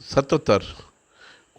77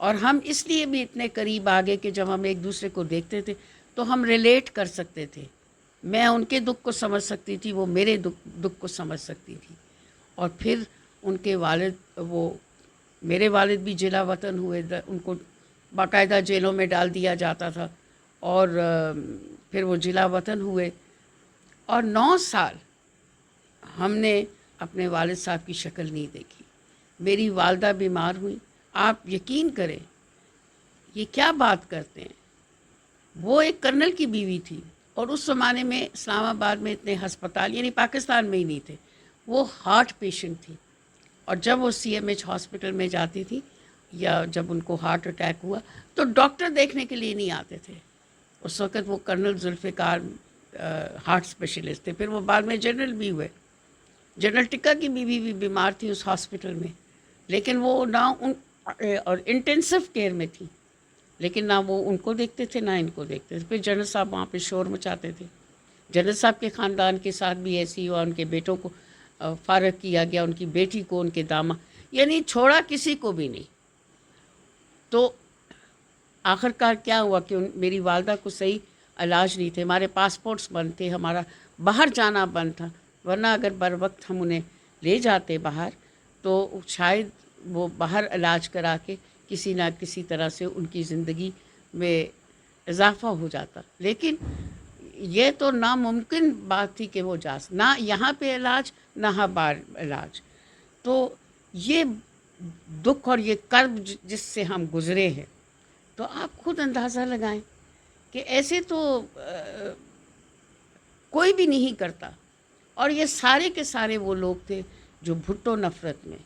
اور ہم اس لیے بھی اتنے قریب آ گئے کہ جب ہم ایک دوسرے کو دیکھتے تھے تو ہم ریلیٹ کر سکتے تھے. میں ان کے دکھ کو سمجھ سکتی تھی, وہ میرے دکھ کو سمجھ سکتی تھی. اور پھر ان کے والد, وہ میرے والد بھی جلا وطن ہوئے, ان کو باقاعدہ جیلوں میں ڈال دیا جاتا تھا, اور پھر وہ جلا وطن ہوئے. اور 9 سال ہم نے اپنے والد صاحب کی شکل نہیں دیکھی. میری والدہ بیمار ہوئی. آپ یقین کریں, یہ کیا بات کرتے ہیں, وہ ایک کرنل کی بیوی تھی, اور اس زمانے میں اسلام آباد میں اتنے ہسپتال, یعنی پاکستان میں ہی نہیں تھے. وہ ہارٹ پیشنٹ تھی, اور جب وہ CMH ہاسپٹل میں جاتی تھی, یا جب ان کو ہارٹ اٹیک ہوا, تو ڈاکٹر دیکھنے کے لیے نہیں آتے تھے. اس وقت وہ کرنل ذوالفقار ہارٹ اسپیشلسٹ تھے. پھر وہ بعد میں جنرل بھی ہوئے. جنرل ٹکا کی بیوی بھی بیمار تھی اس ہاسپٹل میں, لیکن وہ نہ ان اور انٹینسو کیئر میں تھی, لیکن نہ وہ ان کو دیکھتے تھے نہ ان کو دیکھتے تھے. پھر جنرل صاحب وہاں پہ شور مچاتے تھے. جنرل صاحب کے خاندان کے ساتھ بھی ایسی ہوا, ان کے بیٹوں کو فارغ کیا گیا, ان کی بیٹی کو, ان کے داماد, یعنی چھوڑا کسی کو بھی نہیں. تو آخر کار کیا ہوا کہ میری والدہ کو صحیح علاج نہیں تھے, ہمارے پاسپورٹس بند تھے, ہمارا باہر جانا بند تھا, ورنہ اگر بر وقت ہم انہیں لے جاتے باہر تو شاید وہ باہر علاج کرا کے کسی نہ کسی طرح سے ان کی زندگی میں اضافہ ہو جاتا. لیکن یہ تو ناممکن بات تھی کہ وہ نہ یہاں پہ علاج نہ باہر علاج. تو یہ دکھ اور یہ کرب جس سے ہم گزرے ہیں, تو آپ خود اندازہ لگائیں کہ ایسے تو کوئی بھی نہیں کرتا. اور یہ سارے کے سارے وہ لوگ تھے جو بھٹو نفرت میں,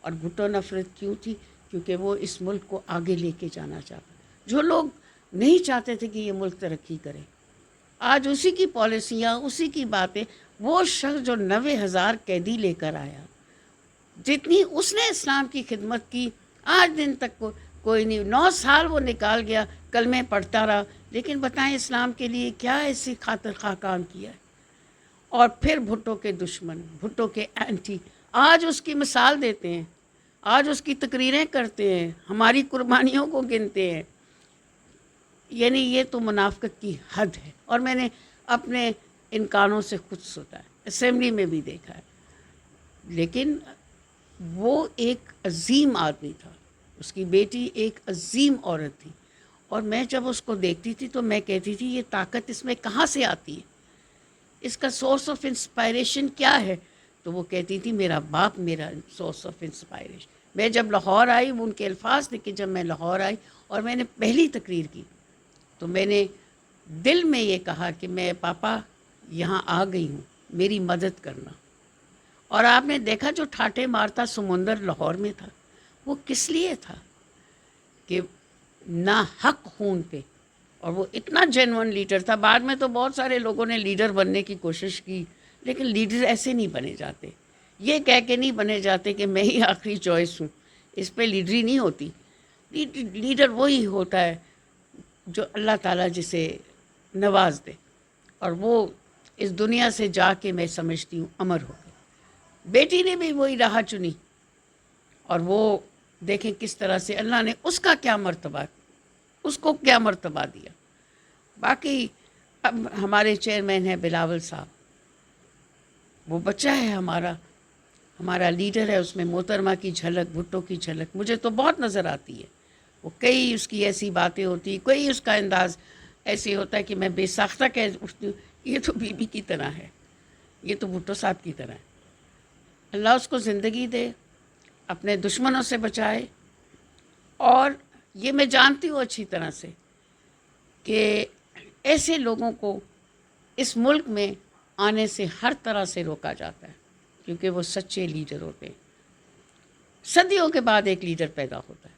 اور بھٹو نفرت کیوں تھی, کیونکہ وہ اس ملک کو آگے لے کے جانا چاہتا. جو لوگ نہیں چاہتے تھے کہ یہ ملک ترقی کرے, آج اسی کی پالیسیاں, اسی کی باتیں. وہ شخص جو 90,000 قیدی لے کر آیا, جتنی اس نے اسلام کی خدمت کی, آج دن تک کوئی نہیں. 9 سال وہ نکال گیا, کلمے پڑھتا رہا, لیکن بتائیں اسلام کے لیے کیا ایسی خاطر خواہ کام کیا ہے. اور پھر بھٹو کے دشمن, بھٹو کے اینٹی, آج اس کی مثال دیتے ہیں, آج اس کی تقریریں کرتے ہیں, ہماری قربانیوں کو گنتے ہیں. یعنی یہ تو منافقت کی حد ہے. اور میں نے اپنے ان کانوں سے خود سنا ہے, اسمبلی میں بھی دیکھا ہے. لیکن وہ ایک عظیم آدمی تھا, اس کی بیٹی ایک عظیم عورت تھی. اور میں جب اس کو دیکھتی تھی تو میں کہتی تھی یہ طاقت اس میں کہاں سے آتی ہے, اس کا سورس آف انسپائریشن کیا ہے. تو وہ کہتی تھی میرا باپ میرا سورس آف انسپائریشن. میں جب لاہور آئی, وہ ان کے الفاظ تھے کہ جب میں لاہور آئی اور میں نے پہلی تقریر کی, تو میں نے دل میں یہ کہا کہ میں پاپا یہاں آ گئی ہوں, میری مدد کرنا. اور آپ نے دیکھا جو ٹھاٹے مارتا سمندر لاہور میں تھا, وہ کس لیے تھا کہ نا حق خون پہ. اور وہ اتنا جینون لیڈر تھا. بعد میں تو بہت سارے لوگوں نے لیڈر بننے کی کوشش کی, لیکن لیڈر ایسے نہیں بنے جاتے. یہ کہہ کے نہیں بنے جاتے کہ میں ہی آخری چوائس ہوں, اس پہ لیڈری نہیں ہوتی. لیڈر وہی ہوتا ہے جو اللہ تعالیٰ جسے نواز دے, اور وہ اس دنیا سے جا کے میں سمجھتی ہوں امر ہو گئی. بیٹی نے بھی وہی راہ چنی, اور وہ دیکھیں کس طرح سے اللہ نے اس کا کیا مرتبہ, اس کو کیا مرتبہ دیا. باقی اب ہمارے چیئرمین ہیں بلاول صاحب, وہ بچہ ہے ہمارا لیڈر ہے. اس میں محترمہ کی جھلک, بھٹو کی جھلک مجھے تو بہت نظر آتی ہے. وہ کئی اس کی ایسی باتیں ہوتی, کوئی اس کا انداز ایسے ہوتا ہے کہ میں بے ساختہ کہہ اٹھتی ہوں یہ تو بی بی کی طرح ہے, یہ تو بھٹو صاحب کی طرح ہے. اللہ اس کو زندگی دے, اپنے دشمنوں سے بچائے. اور یہ میں جانتی ہوں اچھی طرح سے کہ ایسے لوگوں کو اس ملک میں آنے سے ہر طرح سے روکا جاتا ہے, کیونکہ وہ سچے لیڈر ہوتے ہیں. صدیوں کے بعد ایک لیڈر پیدا ہوتا ہے,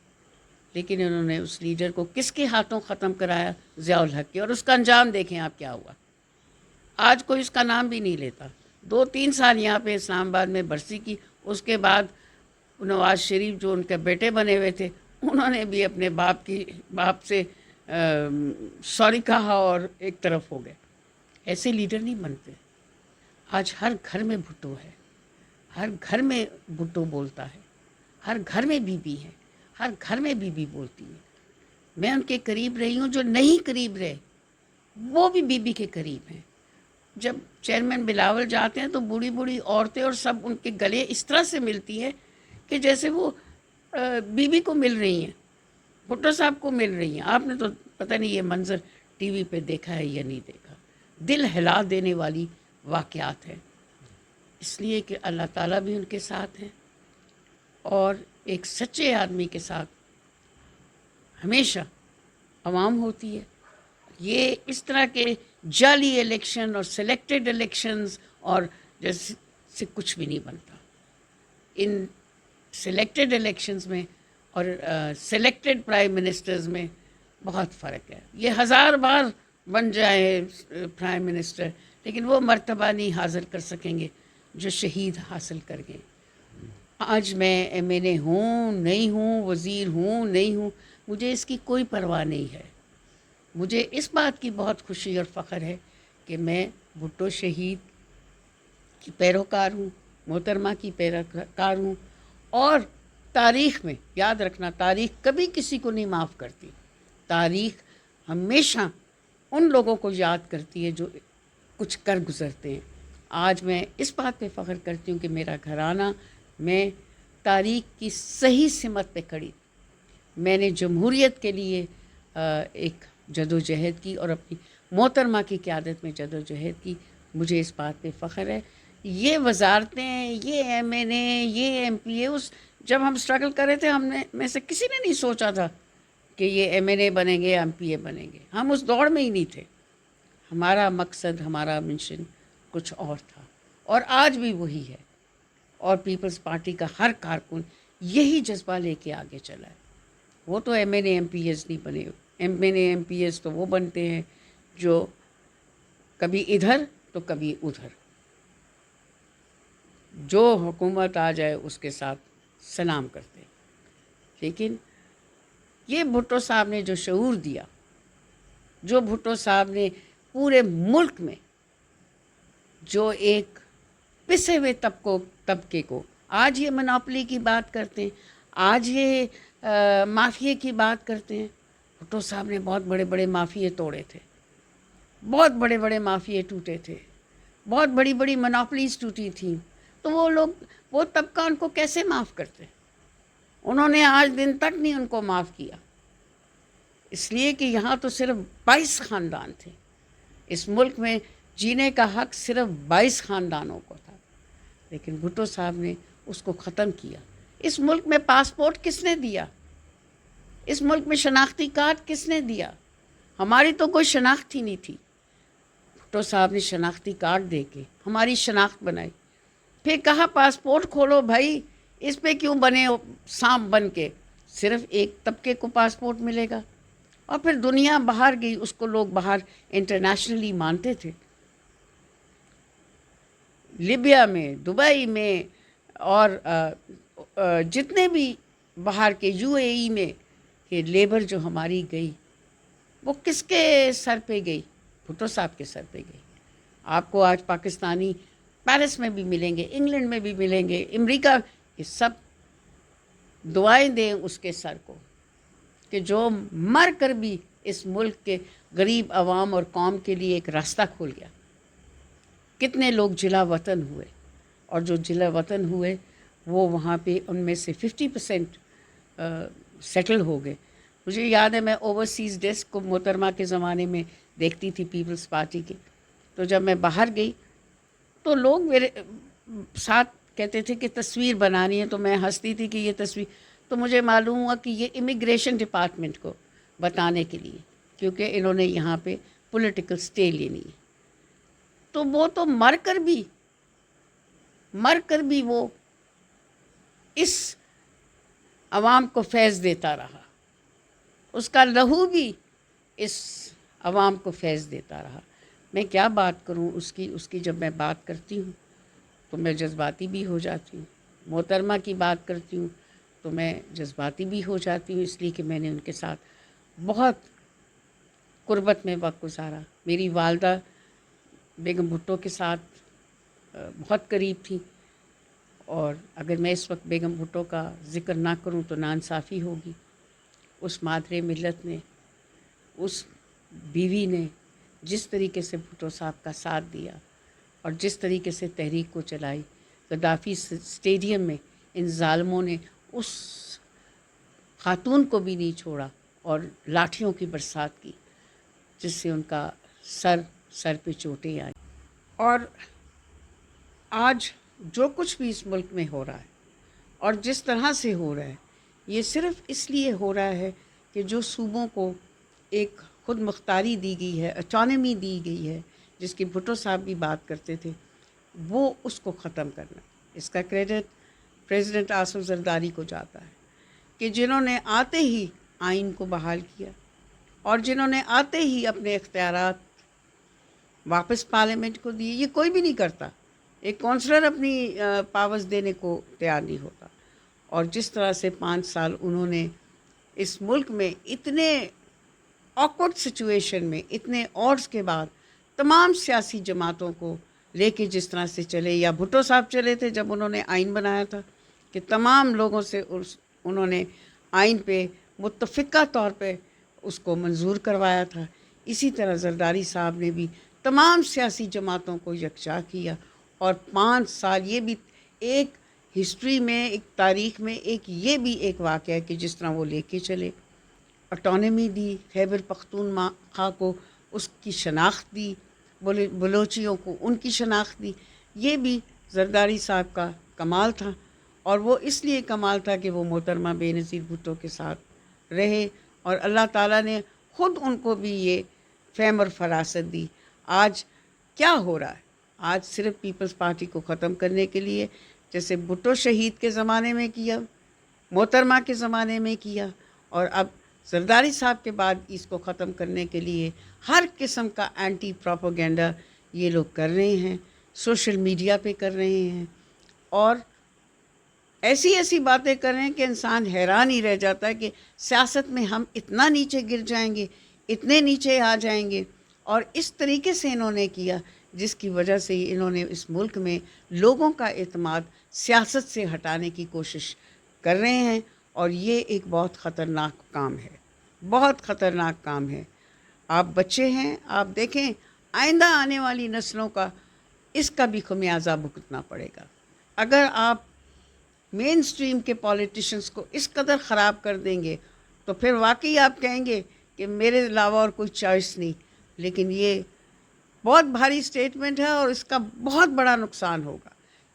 لیکن انہوں نے اس لیڈر کو کس کے ہاتھوں ختم کرایا, ضیاء الحق کے. اور اس کا انجام دیکھیں آپ کیا ہوا. آج کوئی اس کا نام بھی نہیں لیتا. 2-3 سال یہاں پہ اسلام آباد میں برسی کی, اس کے بعد نواز شریف جو ان کے بیٹے بنے ہوئے تھے, انہوں نے بھی اپنے باپ سے سوری کہا اور ایک طرف ہو گئے. ایسے لیڈر نہیں بنتے. آج ہر گھر میں بھٹو ہے, ہر گھر میں بھٹو بولتا ہے, ہر گھر میں بی بی ہے. ہر گھر میں بیوی بولتی ہے. میں ان کے قریب رہی ہوں. جو نہیں قریب رہے وہ بھی بیوی کے قریب ہیں. جب چیئرمین بلاول جاتے ہیں تو بوڑھی بوڑھی عورتیں اور سب ان کے گلے اس طرح سے ملتی ہیں کہ جیسے وہ بیوی کو مل رہی ہیں, بھٹو صاحب کو مل رہی ہیں. آپ نے تو پتہ نہیں یہ منظر ٹی وی پہ دیکھا ہے یا نہیں دیکھا. دل ہلا دینے والی واقعات ہیں. اس لیے کہ اللہ تعالیٰ بھی ان کے ساتھ ہیں, اور ایک سچے آدمی کے ساتھ ہمیشہ عوام ہوتی ہے. یہ اس طرح کے جعلی الیکشن اور سلیکٹڈ الیکشنز اور جیسے سے کچھ بھی نہیں بنتا. ان سلیکٹڈ الیکشنز میں اور سلیکٹڈ پرائم منسٹرز میں بہت فرق ہے. یہ 1000 بار بن جائے پرائم منسٹر, لیکن وہ مرتبہ نہیں حاصل کر سکیں گے جو شہید حاصل کر گئے. آج میں ایم این اے ہوں نہیں ہوں, وزیر ہوں نہیں ہوں, مجھے اس کی کوئی پرواہ نہیں ہے. مجھے اس بات کی بہت خوشی اور فخر ہے کہ میں بھٹو شہید کی پیروکار ہوں, محترمہ کی پیروکار ہوں. اور تاریخ میں یاد رکھنا, تاریخ کبھی کسی کو نہیں معاف کرتی. تاریخ ہمیشہ ان لوگوں کو یاد کرتی ہے جو کچھ کر گزرتے ہیں. آج میں اس بات پہ فخر کرتی ہوں کہ میرا گھرانہ, میں تاریخ کی صحیح سمت پہ کھڑی. میں نے جمہوریت کے لیے ایک جدوجہد کی اور اپنی محترمہ کی قیادت میں جدوجہد کی. مجھے اس بات پہ فخر ہے. یہ وزارتیں, یہ ایم این اے, یہ ایم پی اے, اس جب ہم اسٹرگل کر رہے تھے ہم نے میں سے کسی نے نہیں سوچا تھا کہ یہ ایم این اے بنیں گے, ایم پی اے بنیں گے. ہم اس دوڑ میں ہی نہیں تھے. ہمارا مقصد, ہمارا مشن کچھ اور تھا, اور آج بھی وہی ہے. اور پیپلز پارٹی کا ہر کارکن یہی جذبہ لے کے آگے چلا ہے. وہ تو M N A M P As نہیں بنے. M N A M P As تو وہ بنتے ہیں جو کبھی ادھر تو کبھی ادھر, جو حکومت آ جائے اس کے ساتھ سلام کرتے. لیکن یہ بھٹو صاحب نے جو شعور دیا, جو بھٹو صاحب نے پورے ملک میں جو ایک پسے ہوئے طبقے کو, آج یہ منوپلی کی بات کرتے ہیں, آج یہ مافیے کی بات کرتے ہیں. بھٹو صاحب نے بہت بڑے بڑے مافیے توڑے تھے, بہت بڑے بڑے مافیے ٹوٹے تھے, بہت بڑی بڑی منوپلیز ٹوٹی تھیں. تو وہ لوگ, وہ طبقہ ان کو کیسے معاف کرتے؟ انہوں نے آج دن تک نہیں ان کو معاف کیا. اس لیے کہ یہاں تو صرف 22 خاندان تھے. اس ملک میں جینے کا حق صرف 22 خاندانوں کو تھا, لیکن بھٹو صاحب نے اس کو ختم کیا. اس ملک میں پاسپورٹ کس نے دیا؟ اس ملک میں شناختی کارڈ کس نے دیا؟ ہماری تو کوئی شناخت ہی نہیں تھی. بھٹو صاحب نے شناختی کارڈ دے کے ہماری شناخت بنائی. پھر کہا پاسپورٹ کھولو بھائی, اس پہ کیوں بنے سانپ بن کے, صرف ایک طبقے کو پاسپورٹ ملے گا. اور پھر دنیا باہر گئی, اس کو لوگ باہر انٹرنیشنلی مانتے تھے. لیبیا میں, دبئی میں, اور جتنے بھی باہر کے یو اے ای میں کہ لیبر جو ہماری گئی, وہ کس کے سر پہ گئی؟ بھٹو صاحب کے سر پہ گئی. آپ کو آج پاکستانی پیرس میں بھی ملیں گے, انگلینڈ میں بھی ملیں گے, امریکہ, یہ سب دعائیں دیں اس کے سر کو کہ جو مر کر بھی اس ملک کے غریب عوام اور قوم کے لیے ایک راستہ کھول گیا. کتنے لوگ جلا وطن ہوئے, اور جو جلا وطن ہوئے وہ وہاں پہ ان میں سے 50% سیٹل ہو گئے. مجھے یاد ہے میں اوورسیز ڈیسک کو محترمہ کے زمانے میں دیکھتی تھی پیپلز پارٹی کے. تو جب میں باہر گئی تو لوگ میرے ساتھ کہتے تھے کہ تصویر بنانی ہے, تو میں ہنستی تھی کہ یہ تصویر, تو مجھے معلوم ہوا کہ یہ امیگریشن ڈپارٹمنٹ کو بتانے کے لیے, کیونکہ انہوں نے یہاں پہ پولیٹیکل سٹے لینی ہے. تو وہ تو مر کر بھی وہ اس عوام کو فیض دیتا رہا. اس کا لہو بھی اس عوام کو فیض دیتا رہا. میں کیا بات کروں اس کی جب میں بات کرتی ہوں تو میں جذباتی بھی ہو جاتی ہوں. محترمہ کی بات کرتی ہوں تو میں جذباتی بھی ہو جاتی ہوں, اس لیے کہ میں نے ان کے ساتھ بہت قربت میں وقت گزارا. میری والدہ بیگم بھٹو کے ساتھ بہت قریب تھی, اور اگر میں اس وقت بیگم بھٹو کا ذکر نہ کروں تو ناانصافی ہوگی. اس مادر ملت نے، اس بیوی نے جس طریقے سے بھٹو صاحب کا ساتھ دیا اور جس طریقے سے تحریک کو چلائی. گدافی اسٹیڈیم میں ان ظالموں نے اس خاتون کو بھی نہیں چھوڑا اور لاٹھیوں کی برسات کی جس سے ان کا سر پہ چوٹیں آئیں. اور آج جو کچھ بھی اس ملک میں ہو رہا ہے اور جس طرح سے ہو رہا ہے، یہ صرف اس لیے ہو رہا ہے کہ جو صوبوں کو ایک خود مختاری دی گئی ہے، اٹانومی دی گئی ہے، جس کی بھٹو صاحب بھی بات کرتے تھے، وہ اس کو ختم کرنا. اس کا کریڈٹ پریزیڈنٹ آصف زرداری کو جاتا ہے کہ جنہوں نے آتے ہی آئین کو بحال کیا اور جنہوں نے آتے ہی اپنے اختیارات واپس پارلیمنٹ کو دیے. یہ کوئی بھی نہیں کرتا. ایک کونسلر اپنی پاورز دینے کو تیار نہیں ہوتا. اور جس طرح سے 5 سال انہوں نے اس ملک میں اتنے آکورڈ سچویشن میں، اتنے آڈز کے بعد تمام سیاسی جماعتوں کو لے کے جس طرح سے چلے، یا بھٹو صاحب چلے تھے جب انہوں نے آئین بنایا تھا کہ تمام لوگوں سے انہوں نے آئین پہ متفقہ طور پہ اس کو منظور کروایا تھا. اسی طرح زرداری صاحب نے بھی تمام سیاسی جماعتوں کو یکجا کیا. اور 5 سال یہ بھی ایک ہسٹری میں، ایک تاریخ میں یہ بھی ایک واقعہ ہے کہ جس طرح وہ لے کے چلے. اٹانومی دی، خیبر پختونخوا کو اس کی شناخت دی، بلوچیوں کو ان کی شناخت دی. یہ بھی زرداری صاحب کا کمال تھا. اور وہ اس لیے کمال تھا کہ وہ محترمہ بے نظیر بھٹو کے ساتھ رہے اور اللہ تعالیٰ نے خود ان کو بھی یہ فہم اور فراست دی. آج کیا ہو رہا ہے؟ آج صرف پیپلز پارٹی کو ختم کرنے کے لیے، جیسے بھٹو شہید کے زمانے میں کیا، محترمہ کے زمانے میں کیا، اور اب زرداری صاحب کے بعد اس کو ختم کرنے کے لیے ہر قسم کا اینٹی پروپیگنڈا یہ لوگ کر رہے ہیں، سوشل میڈیا پہ کر رہے ہیں اور ایسی باتیں کر رہے ہیں کہ انسان حیران ہی رہ جاتا ہے کہ سیاست میں ہم اتنا نیچے گر جائیں گے، اتنے نیچے آ جائیں گے. اور اس طریقے سے انہوں نے کیا جس کی وجہ سے انہوں نے اس ملک میں لوگوں کا اعتماد سیاست سے ہٹانے کی کوشش کر رہے ہیں. اور یہ ایک بہت خطرناک کام ہے، بہت خطرناک کام ہے. آپ بچے ہیں، آپ دیکھیں آئندہ آنے والی نسلوں کا اس کا بھی خمیازہ بھگتنا پڑے گا. اگر آپ مین سٹریم کے پولیٹیشنز کو اس قدر خراب کر دیں گے تو پھر واقعی آپ کہیں گے کہ میرے علاوہ اور کوئی چوائس نہیں. لیکن یہ بہت بھاری سٹیٹمنٹ ہے اور اس کا بہت بڑا نقصان ہوگا.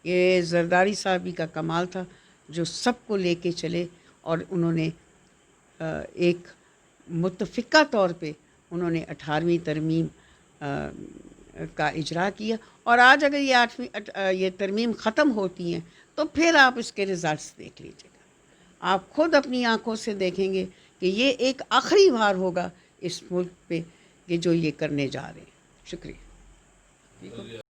یہ زرداری صاحبی کا کمال تھا جو سب کو لے کے چلے اور انہوں نے ایک متفقہ طور پہ انہوں نے 18ویں ترمیم کا اجرا کیا. اور آج اگر یہ ترمیم ختم ہوتی ہیں تو پھر آپ اس کے رزلٹس دیکھ لیجیے گا. آپ خود اپنی آنکھوں سے دیکھیں گے کہ یہ ایک آخری بار ہوگا اس ملک پہ کہ جو یہ کرنے جا رہے ہیں. شکریہ.